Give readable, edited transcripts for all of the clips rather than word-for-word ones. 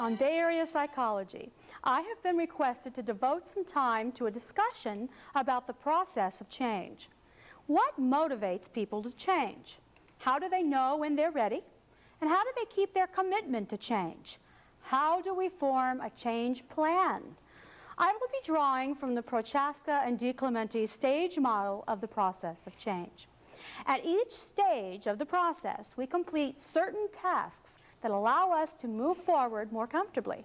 on Bay Area Psychology, I have been requested to devote some time to a discussion about the process of change. What motivates people to change? How do they know when they're ready? And how do they keep their commitment to change? How do we form a change plan? I will be drawing from the Prochaska and DiClemente stage model of the process of change. At each stage of the process, we complete certain tasks that allow us to move forward more comfortably.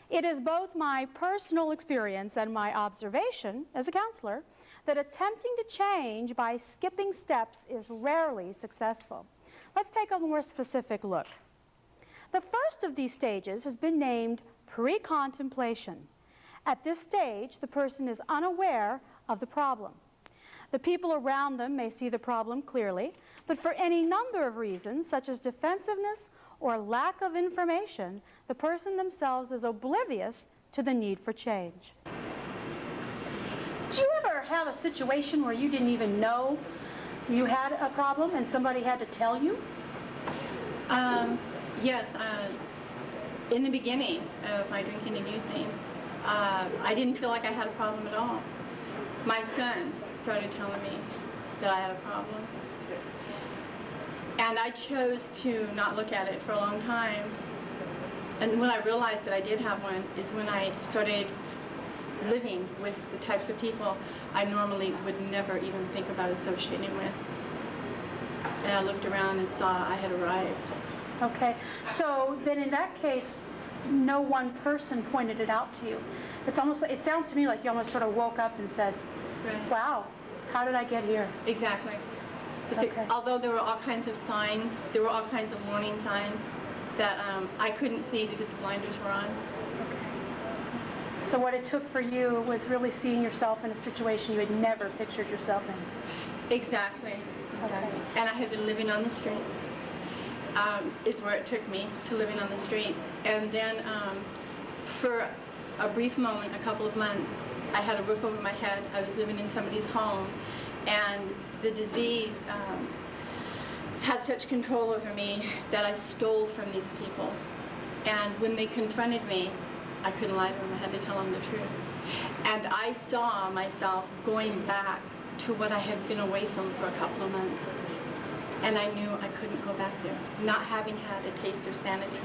It is both my personal experience and my observation as a counselor that attempting to change by skipping steps is rarely successful. Let's take a more specific look. The first of these stages has been named pre-contemplation. At this stage, the person is unaware of the problem. The people around them may see the problem clearly, but for any number of reasons, such as defensiveness or lack of information, the person themselves is oblivious to the need for change. Did you ever have a situation where you didn't even know you had a problem and somebody had to tell you? Yes. In the beginning of my drinking and using, I didn't feel like I had a problem at all. My son started telling me that I had a problem. And I chose to not look at it for a long time. And when I realized that I did have one is when I started living with the types of people I normally would never even think about associating with. And I looked around and saw I had arrived. Okay, so then in that case, no one person pointed it out to you. It's almost, it sounds to me like you almost sort of woke up and said, Right. wow, how did I get here? Exactly. Okay. Although there were all kinds of signs, there were all kinds of warning signs that I couldn't see because the blinders were on. Okay. So what it took for you was really seeing yourself in a situation you had never pictured yourself in. Exactly. Okay. And I had been living on the streets. Is where it took me, to living on the streets. And then for a brief moment, a couple of months, I had a roof over my head. I was living in somebody's home, and the disease had such control over me that I stole from these people. And when they confronted me, I couldn't lie to them. I had to tell them the truth. And I saw myself going back to what I had been away from for a couple of months. And I knew I couldn't go back there, not having had a taste of sanity.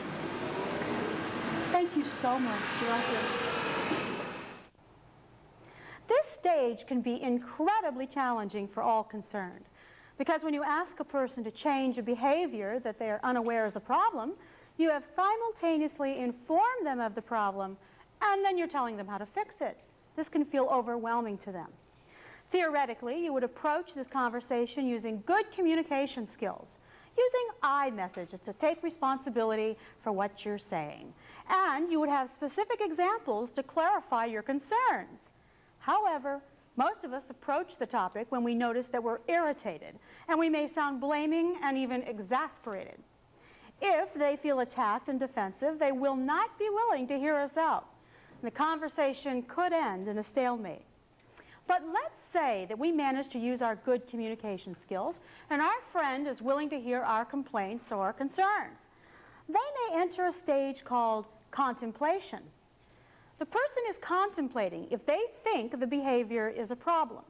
Thank you so much. You're welcome. This stage can be incredibly challenging for all concerned, because when you ask a person to change a behavior that they are unaware is a problem, you have simultaneously informed them of the problem, and then you're telling them how to fix it. This can feel overwhelming to them. Theoretically, you would approach this conversation using good communication skills, using I messages to take responsibility for what you're saying. And you would have specific examples to clarify your concerns. However, most of us approach the topic when we notice that we're irritated, and we may sound blaming and even exasperated. If they feel attacked and defensive, they will not be willing to hear us out. The conversation could end in a stalemate. But let's say that we manage to use our good communication skills, and our friend is willing to hear our complaints or concerns. They may enter a stage called contemplation. The person is contemplating if they think the behavior is a problem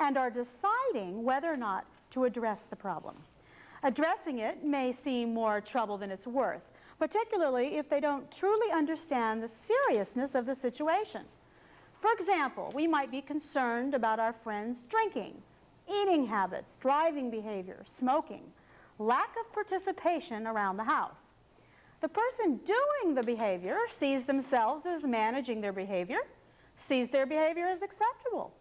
and are deciding whether or not to address the problem. Addressing it may seem more trouble than it's worth, particularly if they don't truly understand the seriousness of the situation. For example, we might be concerned about our friends' drinking, eating habits, driving behavior, smoking, lack of participation around the house. The person doing the behavior sees themselves as managing their behavior, sees their behavior as acceptable.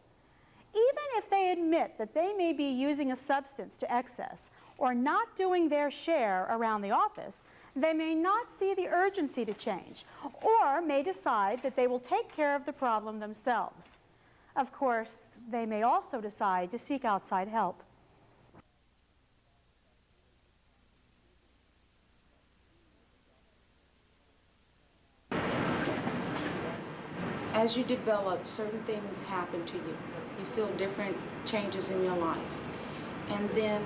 Even if they admit that they may be using a substance to excess or not doing their share around the office, they may not see the urgency to change, or may decide that they will take care of the problem themselves. Of course, they may also decide to seek outside help. As you develop, certain things happen to you. You feel different changes in your life. And then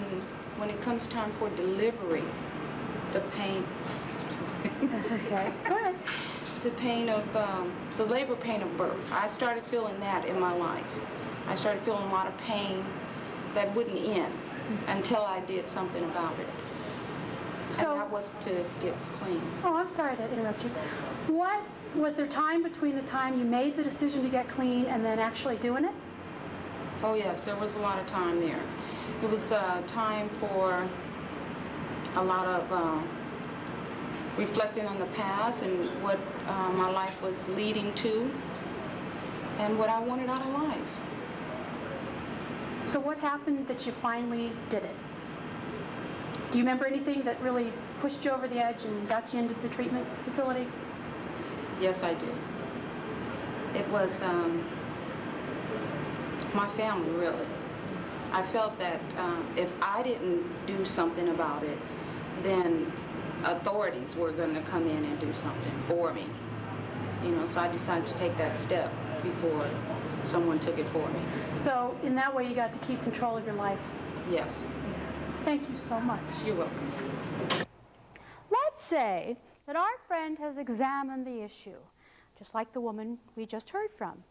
when it comes time for delivery, the pain. That's okay. Go ahead. the pain of, the labor pain of birth. I started feeling that in my life. I started feeling a lot of pain that wouldn't end until I did something about it. So, and that was to get clean. oh, I'm sorry to interrupt you. What, was there time between the time you made the decision to get clean and then actually doing it? Oh yes, there was a lot of time there. It was time for a lot of reflecting on the past and what my life was leading to and what I wanted out of life. So what happened that you finally did it? Do you remember anything that really pushed you over the edge and got you into the treatment facility? Yes, I do. It was my family, really. I felt that if I didn't do something about it, then authorities were going to come in and do something for me. You know, so I decided to take that step before someone took it for me. So in that way you got to keep control of your life. Yes. Thank you so much. You're welcome. Let's say that our friend has examined the issue, just like the woman we just heard from.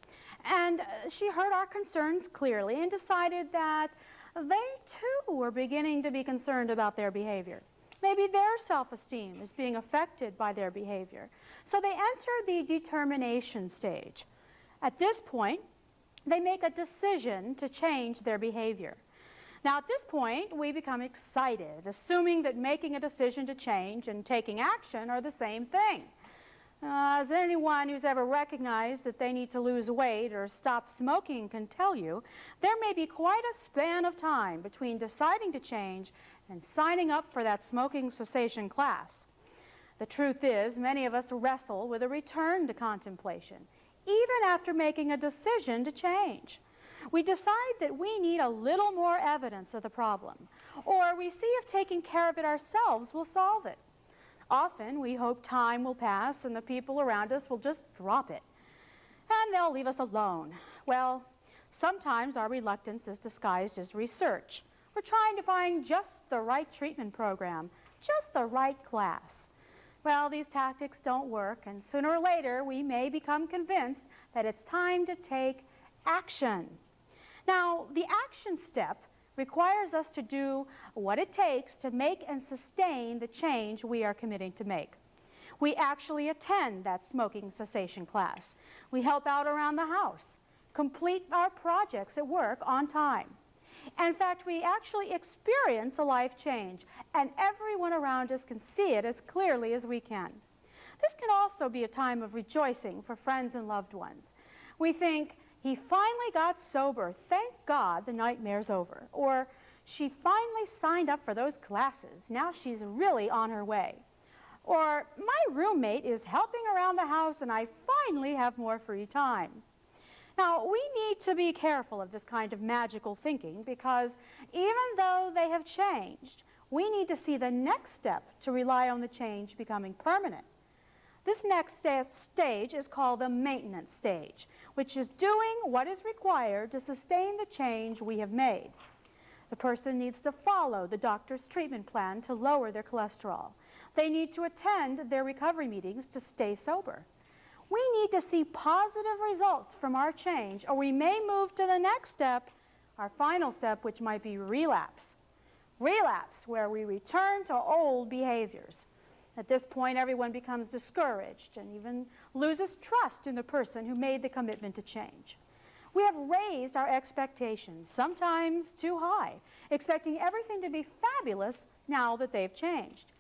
And she heard our concerns clearly and decided that they too were beginning to be concerned about their behavior. Maybe their self-esteem is being affected by their behavior. So they enter the determination stage. At this point, they make a decision to change their behavior. Now, at this point, we become excited, assuming that making a decision to change and taking action are the same thing. As anyone who's ever recognized that they need to lose weight or stop smoking can tell you, there may be quite a span of time between deciding to change and signing up for that smoking cessation class. The truth is, many of us wrestle with a return to contemplation, even after making a decision to change. We decide that we need a little more evidence of the problem, or we see if taking care of it ourselves will solve it. Often, we hope time will pass and the people around us will just drop it, and they'll leave us alone. Well, sometimes our reluctance is disguised as research. We're trying to find just the right treatment program, just the right class. Well, these tactics don't work, and sooner or later, we may become convinced that it's time to take action. Now, the action step requires us to do what it takes to make and sustain the change we are committing to make. We actually attend that smoking cessation class. We help out around the house, complete our projects at work on time. In fact, we actually experience a life change, and everyone around us can see it as clearly as we can. This can also be a time of rejoicing for friends and loved ones. We think, he finally got sober. Thank God the nightmare's over. Or, she finally signed up for those classes. Now she's really on her way. Or, my roommate is helping around the house and I finally have more free time. Now, we need to be careful of this kind of magical thinking because even though they have changed, we need to see the next step to rely on the change becoming permanent. This next stage is called the maintenance stage, which is doing what is required to sustain the change we have made. The person needs to follow the doctor's treatment plan to lower their cholesterol. They need to attend their recovery meetings to stay sober. We need to see positive results from our change, or we may move to the next step, our final step, which might be relapse. Relapse, where we return to old behaviors. At this point, everyone becomes discouraged and even loses trust in the person who made the commitment to change. We have raised our expectations, sometimes too high, expecting everything to be fabulous now that they've changed.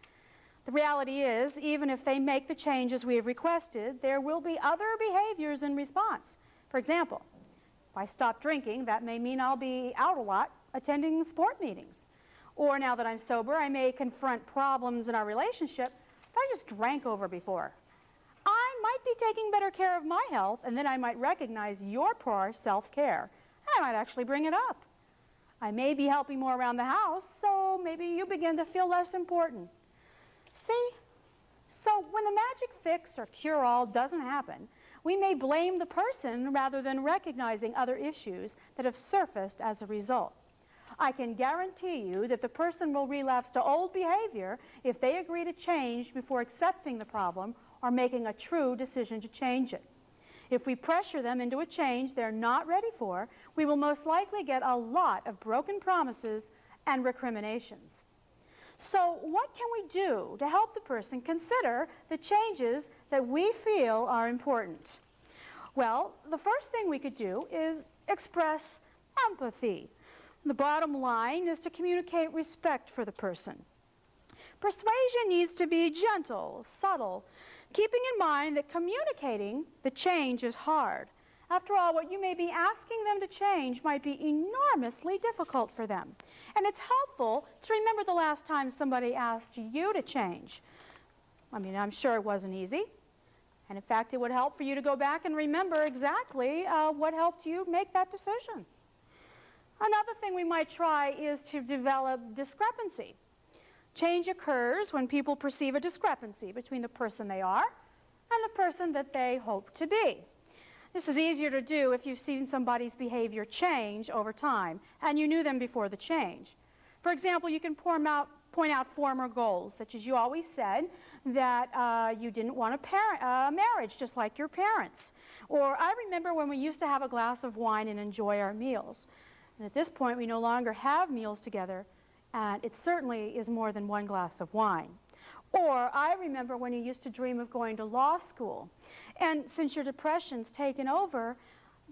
The reality is, even if they make the changes we have requested, there will be other behaviors in response. For example, if I stop drinking, that may mean I'll be out a lot attending sport meetings. Or now that I'm sober, I may confront problems in our relationship that I just drank over before. I might be taking better care of my health, and then I might recognize your poor self-care, and I might actually bring it up. I may be helping more around the house, so maybe you begin to feel less important. See? So when the magic fix or cure-all doesn't happen, we may blame the person rather than recognizing other issues that have surfaced as a result. I can guarantee you that the person will relapse to old behavior if they agree to change before accepting the problem or making a true decision to change it. If we pressure them into a change they're not ready for, we will most likely get a lot of broken promises and recriminations. So what can we do to help the person consider the changes that we feel are important? Well, the first thing we could do is express empathy. The bottom line is to communicate respect for the person. Persuasion needs to be gentle, subtle, keeping in mind that communicating the change is hard. After all, what you may be asking them to change might be enormously difficult for them. And it's helpful to remember the last time somebody asked you to change. I mean, I'm sure it wasn't easy. And in fact, it would help for you to go back and remember exactly what helped you make that decision. Another thing we might try is to develop discrepancy. Change occurs when people perceive a discrepancy between the person they are and the person that they hope to be. This is easier to do if you've seen somebody's behavior change over time and you knew them before the change. For example, you can point out former goals, such as you always said that you didn't want a marriage just like your parents. Or I remember when we used to have a glass of wine and enjoy our meals. And at this point, we no longer have meals together, and it certainly is more than one glass of wine. Or I remember when you used to dream of going to law school, and since your depression's taken over,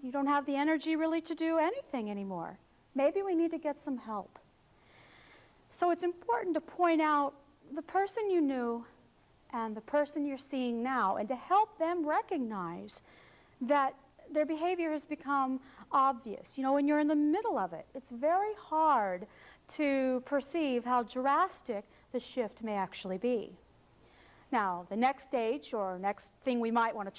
you don't have the energy really to do anything anymore. Maybe we need to get some help. So it's important to point out the person you knew and the person you're seeing now, and to help them recognize that their behavior has become obvious. You know, when you're in the middle of it, it's very hard to perceive how drastic the shift may actually be. Now, the next stage or next thing we might want to try